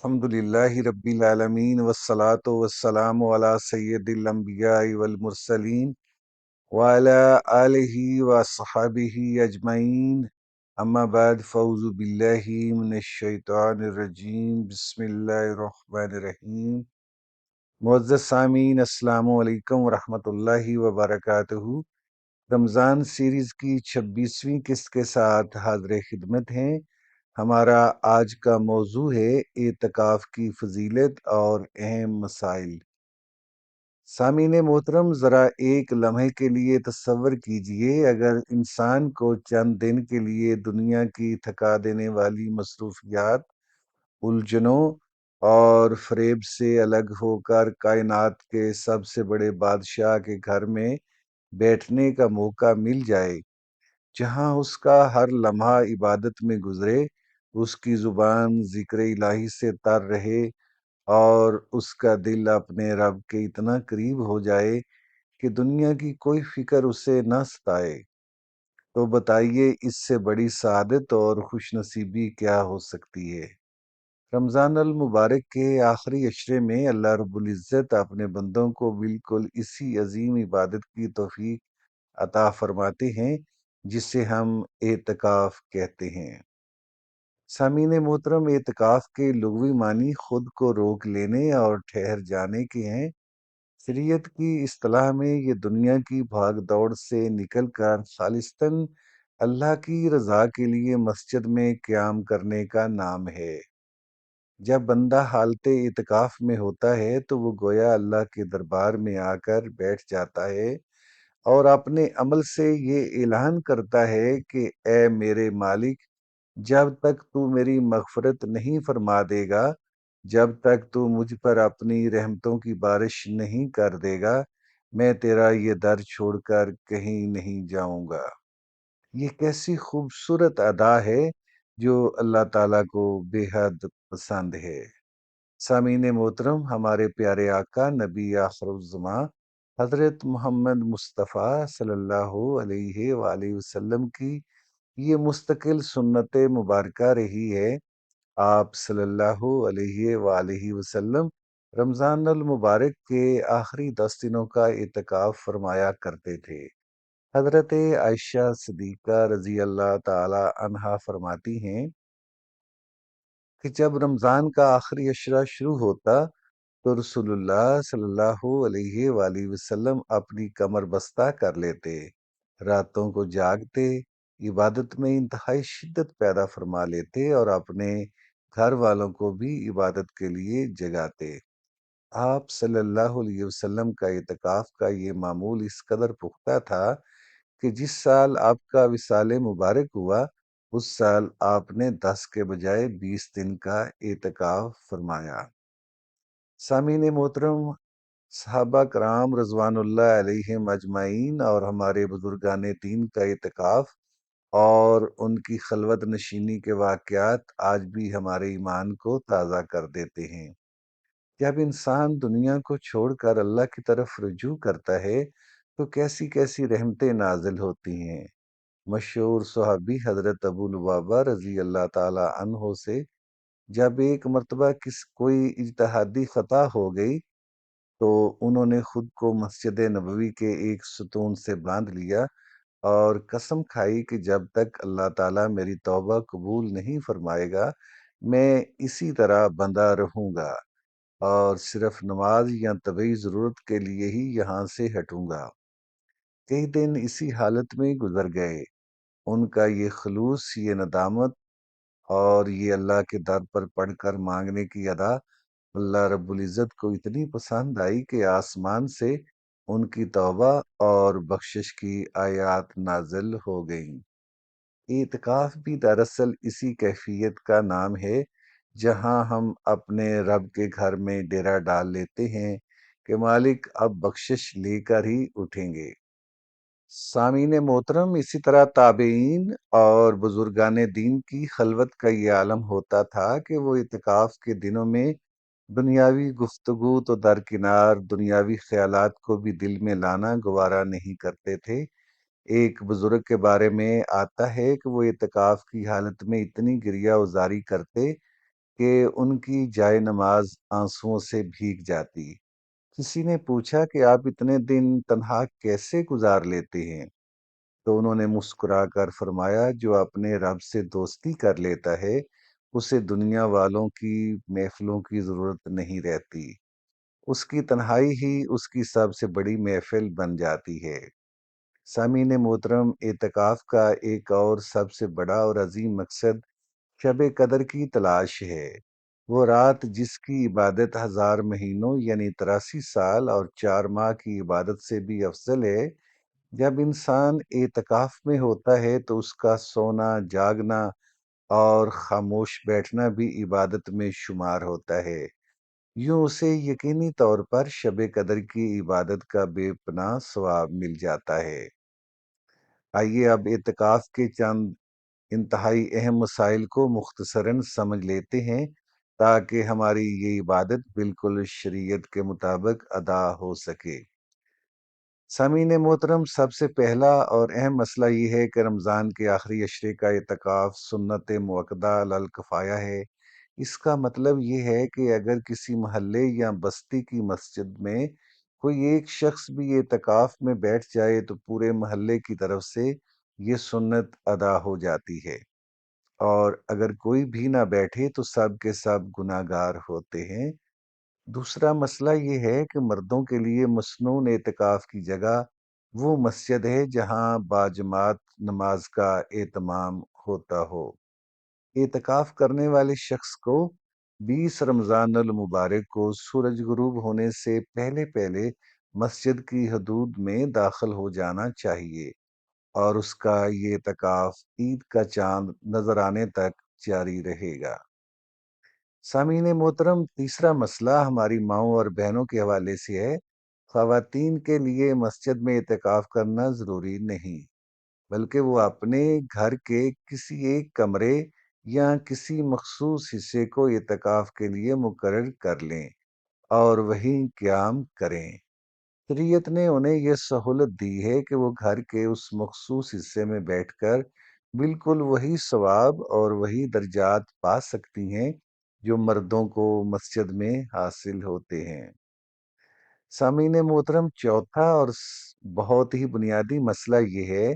الحمدللہ رب العالمین والصلاة والسلام علی سید الانبیاء والمرسلین وعلی آلہ وصحبہ اجمعین اما بعد فاعوذ باللہ من الشیطان الرجیم بسم اللہ الرحمن الرحیم۔ معزز سامعین، السلام علیکم ورحمۃ اللہ وبرکاتہ۔ رمضان سیریز کی 26ویں قسط کے ساتھ حاضر خدمت ہیں۔ ہمارا آج کا موضوع ہے اعتکاف کی فضیلت اور اہم مسائل۔ سامعین محترم، ذرا ایک لمحے کے لیے تصور کیجئے اگر انسان کو چند دن کے لیے دنیا کی تھکا دینے والی مصروفیات، الجھنوں اور فریب سے الگ ہو کر کائنات کے سب سے بڑے بادشاہ کے گھر میں بیٹھنے کا موقع مل جائے، جہاں اس کا ہر لمحہ عبادت میں گزرے، اس کی زبان ذکر الہی سے تر رہے اور اس کا دل اپنے رب کے اتنا قریب ہو جائے کہ دنیا کی کوئی فکر اسے نہ ستائے، تو بتائیے اس سے بڑی سعادت اور خوش نصیبی کیا ہو سکتی ہے۔ رمضان المبارک کے آخری عشرے میں اللہ رب العزت اپنے بندوں کو بالکل اسی عظیم عبادت کی توفیق عطا فرماتے ہیں جسے ہم اعتکاف کہتے ہیں۔ سامعین محترم، اعتکاف کے لغوی معنی خود کو روک لینے اور ٹھہر جانے کے ہیں۔ شریعت کی اصطلاح میں یہ دنیا کی بھاگ دوڑ سے نکل کر خالصتاً اللہ کی رضا کے لیے مسجد میں قیام کرنے کا نام ہے۔ جب بندہ حالت اعتکاف میں ہوتا ہے تو وہ گویا اللہ کے دربار میں آ کر بیٹھ جاتا ہے اور اپنے عمل سے یہ اعلان کرتا ہے کہ اے میرے مالک، جب تک تو میری مغفرت نہیں فرما دے گا، جب تک تو مجھ پر اپنی رحمتوں کی بارش نہیں کر دے گا، میں تیرا یہ در چھوڑ کر کہیں نہیں جاؤں گا۔ یہ کیسی خوبصورت ادا ہے جو اللہ تعالیٰ کو بے حد پسند ہے۔ سامعین محترم، ہمارے پیارے آقا نبی آخر الزماں حضرت محمد مصطفیٰ صلی اللہ علیہ وآلہ وسلم کی یہ مستقل سنت مبارکہ رہی ہے۔ آپ صلی اللہ علیہ وآلہ وسلم رمضان المبارک کے آخری 10 دنوں کا اعتکاف فرمایا کرتے تھے۔ حضرت عائشہ صدیقہ رضی اللہ تعالی عنہا فرماتی ہیں کہ جب رمضان کا آخری عشرہ شروع ہوتا تو رسول اللہ صلی اللہ علیہ وآلہ وسلم اپنی کمر بستہ کر لیتے، راتوں کو جاگتے، عبادت میں انتہائی شدت پیدا فرما لیتے اور اپنے گھر والوں کو بھی عبادت کے لیے جگاتے۔ آپ صلی اللہ علیہ وسلم کا اعتکاف کا یہ معمول اس قدر پختہ تھا کہ جس سال آپ کا وصال مبارک ہوا اس سال آپ نے 10 کے بجائے 20 دن کا اعتکاف فرمایا۔ سامعین محترم، صحابہ کرام رضوان اللہ علیہم اجمعین اور ہمارے بزرگان دین کا اعتکاف اور ان کی خلوت نشینی کے واقعات آج بھی ہمارے ایمان کو تازہ کر دیتے ہیں۔ جب انسان دنیا کو چھوڑ کر اللہ کی طرف رجوع کرتا ہے تو کیسی کیسی رحمتیں نازل ہوتی ہیں۔ مشہور صحابی حضرت ابو لبابہ رضی اللہ تعالی عنہ سے جب ایک مرتبہ کوئی اجتہادی خطا ہو گئی تو انہوں نے خود کو مسجد نبوی کے ایک ستون سے باندھ لیا اور قسم کھائی کہ جب تک اللہ تعالیٰ میری توبہ قبول نہیں فرمائے گا میں اسی طرح بندہ رہوں گا اور صرف نماز یا طبعی ضرورت کے لیے ہی یہاں سے ہٹوں گا۔ کئی دن اسی حالت میں گزر گئے۔ ان کا یہ خلوص، یہ ندامت اور یہ اللہ کے در پر پڑھ کر مانگنے کی ادا اللہ رب العزت کو اتنی پسند آئی کہ آسمان سے ان کی توبہ اور بخشش کی آیات نازل ہو گئیں۔ اعتکاف بھی دراصل اسی کیفیت کا نام ہے جہاں ہم اپنے رب کے گھر میں ڈیرا ڈال لیتے ہیں کہ مالک اب بخشش لے کر ہی اٹھیں گے۔ سامعین محترم، اسی طرح تابعین اور بزرگان دین کی خلوت کا یہ عالم ہوتا تھا کہ وہ اعتکاف کے دنوں میں دنیاوی گفتگو تو درکنار، دنیاوی خیالات کو بھی دل میں لانا گوارا نہیں کرتے تھے۔ ایک بزرگ کے بارے میں آتا ہے کہ وہ اعتکاف کی حالت میں اتنی گریہ ازاری کرتے کہ ان کی جائے نماز آنسوؤں سے بھیگ جاتی۔ کسی نے پوچھا کہ آپ اتنے دن تنہا کیسے گزار لیتے ہیں؟ تو انہوں نے مسکرا کر فرمایا، جو اپنے رب سے دوستی کر لیتا ہے اسے دنیا والوں کی محفلوں کی ضرورت نہیں رہتی۔ اس کی تنہائی ہی اس کی سب سے بڑی محفل بن جاتی ہے۔ سامعین محترم، اعتکاف کا ایک اور سب سے بڑا اور عظیم مقصد شب قدر کی تلاش ہے۔ وہ رات جس کی عبادت 1000 مہینوں یعنی 83 سال اور 4 ماہ کی عبادت سے بھی افضل ہے۔ جب انسان اعتکاف میں ہوتا ہے تو اس کا سونا، جاگنا اور خاموش بیٹھنا بھی عبادت میں شمار ہوتا ہے۔ یوں اسے یقینی طور پر شب قدر کی عبادت کا بے پناہ ثواب مل جاتا ہے۔ آئیے اب اعتکاف کے چند انتہائی اہم مسائل کو مختصراً سمجھ لیتے ہیں تاکہ ہماری یہ عبادت بالکل شریعت کے مطابق ادا ہو سکے۔ سامعین محترم، سب سے پہلا اور اہم مسئلہ یہ ہے کہ رمضان کے آخری عشرے کا اعتکاف سنت مؤکدہ علی الکفایہ ہے۔ اس کا مطلب یہ ہے کہ اگر کسی محلے یا بستی کی مسجد میں کوئی ایک شخص بھی اعتکاف میں بیٹھ جائے تو پورے محلے کی طرف سے یہ سنت ادا ہو جاتی ہے، اور اگر کوئی بھی نہ بیٹھے تو سب کے سب گناہ گار ہوتے ہیں۔ دوسرا مسئلہ یہ ہے کہ مردوں کے لیے مسنون اعتکاف کی جگہ وہ مسجد ہے جہاں باجماعت نماز کا اہتمام ہوتا ہو۔ اعتکاف کرنے والے شخص کو 20 رمضان المبارک کو سورج غروب ہونے سے پہلے پہلے مسجد کی حدود میں داخل ہو جانا چاہیے، اور اس کا یہ اعتکاف عید کا چاند نظر آنے تک جاری رہے گا۔ سامعین محترم، تیسرا مسئلہ ہماری ماؤں اور بہنوں کے حوالے سے ہے۔ خواتین کے لیے مسجد میں اعتکاف کرنا ضروری نہیں، بلکہ وہ اپنے گھر کے کسی ایک کمرے یا کسی مخصوص حصے کو اعتکاف کے لیے مقرر کر لیں اور وہیں قیام کریں۔ شریعت نے انہیں یہ سہولت دی ہے کہ وہ گھر کے اس مخصوص حصے میں بیٹھ کر بالکل وہی ثواب اور وہی درجات پا سکتی ہیں جو مردوں کو مسجد میں حاصل ہوتے ہیں۔ سامعین محترم، چوتھا اور بہت ہی بنیادی مسئلہ یہ ہے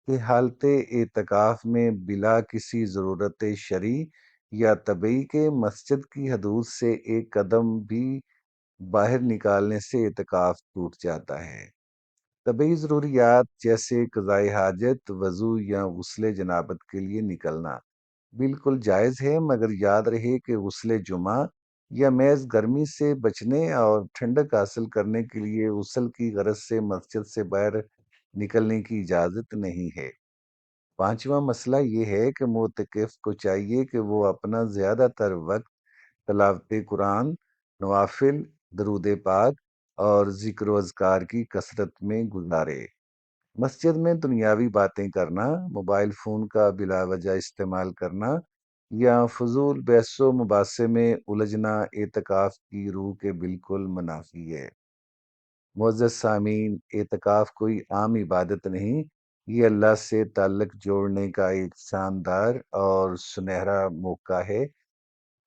کہ حالت اعتکاف میں بلا کسی ضرورت شرعی یا طبعی کے مسجد کی حدود سے ایک قدم بھی باہر نکالنے سے اعتکاف ٹوٹ جاتا ہے۔ طبعی ضروریات جیسے قضاء حاجت، وضو یا غسل جنابت کے لیے نکلنا بالکل جائز ہے، مگر یاد رہے کہ غسل جمعہ یا محض گرمی سے بچنے اور ٹھنڈک حاصل کرنے کے لیے غسل کی غرض سے مسجد سے باہر نکلنے کی اجازت نہیں ہے۔ پانچواں مسئلہ یہ ہے کہ معتکف کو چاہیے کہ وہ اپنا زیادہ تر وقت تلاوت قرآن، نوافل، درود پاک اور ذکر و اذکار کی کثرت میں گزارے۔ مسجد میں دنیاوی باتیں کرنا، موبائل فون کا بلا وجہ استعمال کرنا یا فضول بحث و مباحثے میں الجھنا اعتکاف کی روح کے بالکل منافی ہے۔ معزز سامعین، اعتکاف کوئی عام عبادت نہیں، یہ اللہ سے تعلق جوڑنے کا ایک شاندار اور سنہرا موقع ہے۔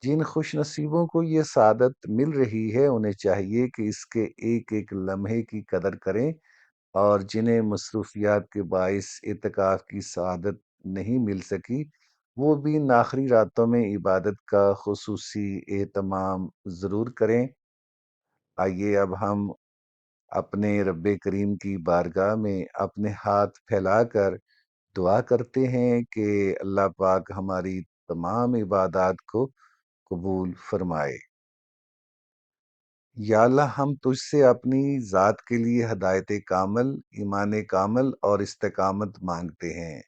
جن خوش نصیبوں کو یہ سعادت مل رہی ہے انہیں چاہیے کہ اس کے ایک ایک لمحے کی قدر کریں، اور جنہیں مصروفیات کے باعث اعتکاف کی سعادت نہیں مل سکی وہ بھی ان آخری راتوں میں عبادت کا خصوصی اہتمام ضرور کریں۔ آئیے اب ہم اپنے رب کریم کی بارگاہ میں اپنے ہاتھ پھیلا کر دعا کرتے ہیں کہ اللہ پاک ہماری تمام عبادات کو قبول فرمائے۔ یا اللہ، ہم تجھ سے اپنی ذات کے لیے ہدایت کامل، ایمان کامل اور استقامت مانگتے ہیں۔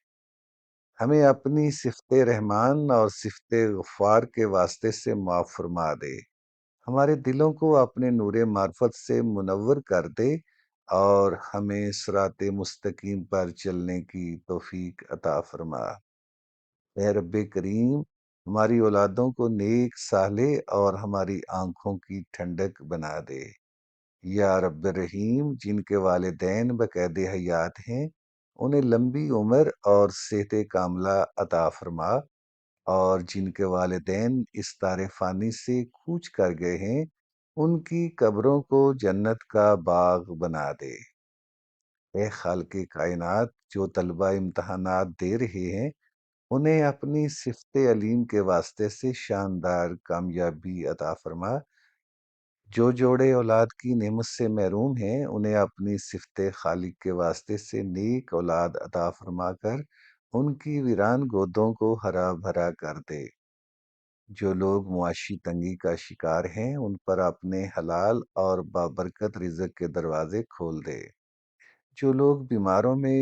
ہمیں اپنی صفت رحمان اور صفت غفار کے واسطے سے معاف فرما دے۔ ہمارے دلوں کو اپنے نور معرفت سے منور کر دے اور ہمیں صراط مستقیم پر چلنے کی توفیق عطا فرما۔ اے رب کریم، ہماری اولادوں کو نیک، صالح اور ہماری آنکھوں کی ٹھنڈک بنا دے۔ یا رب رحیم، جن کے والدین بقید حیات ہیں انہیں لمبی عمر اور صحت کاملہ عطا فرما، اور جن کے والدین اس دار فانی سے کوچ کر گئے ہیں ان کی قبروں کو جنت کا باغ بنا دے۔ اے خالق کائنات، جو طلبہ امتحانات دے رہے ہیں انہیں اپنی صفت علیم کے واسطے سے شاندار کامیابی عطا فرما۔ جو جوڑے اولاد کی نعمت سے محروم ہیں انہیں اپنی صفت خالق کے واسطے سے نیک اولاد عطا فرما کر ان کی ویران گودوں کو ہرا بھرا کر دے۔ جو لوگ معاشی تنگی کا شکار ہیں ان پر اپنے حلال اور بابرکت رزق کے دروازے کھول دے۔ جو لوگ بیماروں میں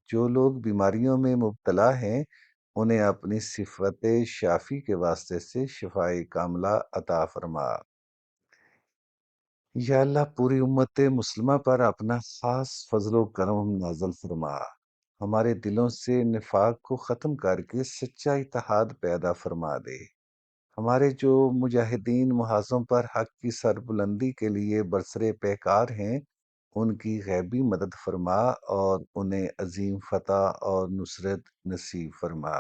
جو لوگ بیماریوں میں مبتلا ہیں انہیں اپنی صفت شافی کے واسطے سے شفائے کاملہ عطا فرما۔ یا اللہ، پوری امت مسلمہ پر اپنا خاص فضل و کرم نازل فرما۔ ہمارے دلوں سے نفاق کو ختم کر کے سچا اتحاد پیدا فرما دے۔ ہمارے جو مجاہدین محاذوں پر حق کی سربلندی کے لیے برسر پیکار ہیں ان کی غیبی مدد فرما اور انہیں عظیم فتح اور نصرت نصیب فرما۔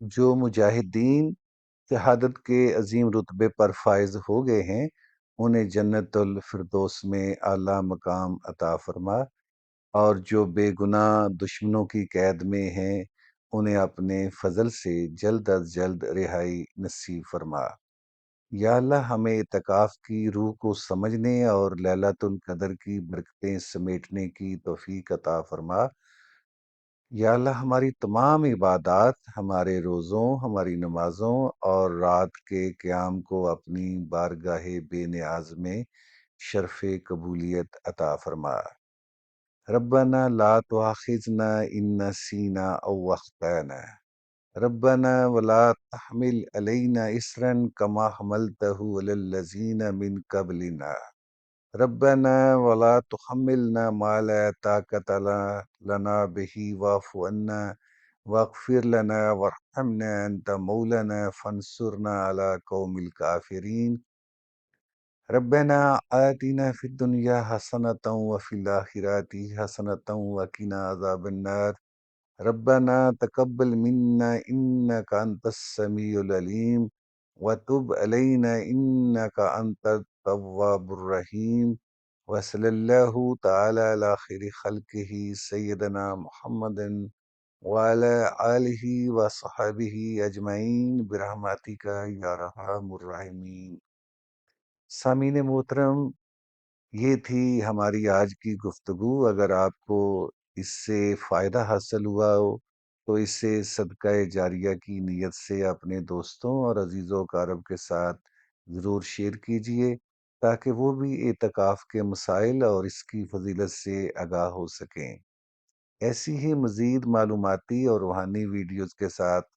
جو مجاہدین شہادت کے عظیم رتبے پر فائز ہو گئے ہیں انہیں جنت الفردوس میں اعلیٰ مقام عطا فرما، اور جو بے گناہ دشمنوں کی قید میں ہیں انہیں اپنے فضل سے جلد از جلد رہائی نصیب فرما۔ یا اللہ، ہمیں اعتکاف کی روح کو سمجھنے اور ليلۃ القدر کی برکتیں سمیٹنے کی توفیق عطا فرما۔ یا اللہ، ہماری تمام عبادات، ہمارے روزوں، ہماری نمازوں اور رات کے قیام کو اپنی بارگاہ بے نیاز میں شرف قبولیت عطا فرما۔ ربنا لا تؤاخذنا ان نسینا او اخطأنا، ربنا ولا تحمل علينا إصرا كما حملته على الذين من قبلنا، ربنا ولا تحملنا ما لا طاقة لنا به واعف عنا واغفر لنا وارحمنا أنت مولانا فانصرنا على قوم الكافرين، ربنا آتنا في الدنيا حسنة وفي الآخرة حسنة وقنا عذاب النار، ربنا تقبل منا إنك أنت السميع العليم وتب علينا إنك أنت التواب الرحيم، وصلى الله تعالى على خير خلقه سيدنا محمد وعلى آله وصحبه أجمعين برحمتك يا أرحم الراحمين۔ سامعین محترم، یہ تھی ہماری آج کی گفتگو۔ اگر آپ کو اس سے فائدہ حاصل ہوا ہو تو اسے صدقہ جاریہ کی نیت سے اپنے دوستوں اور عزیز و اقارب کے ساتھ ضرور شیئر کیجیے تاکہ وہ بھی اعتکاف کے مسائل اور اس کی فضیلت سے آگاہ ہو سکیں۔ ایسی ہی مزید معلوماتی اور روحانی ویڈیوز کے ساتھ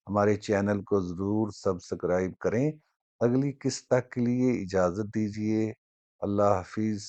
ہمارے چینل کو ضرور سبسکرائب کریں۔ اگلی قسط تک کے لیے اجازت دیجیے۔ اللہ حافظ۔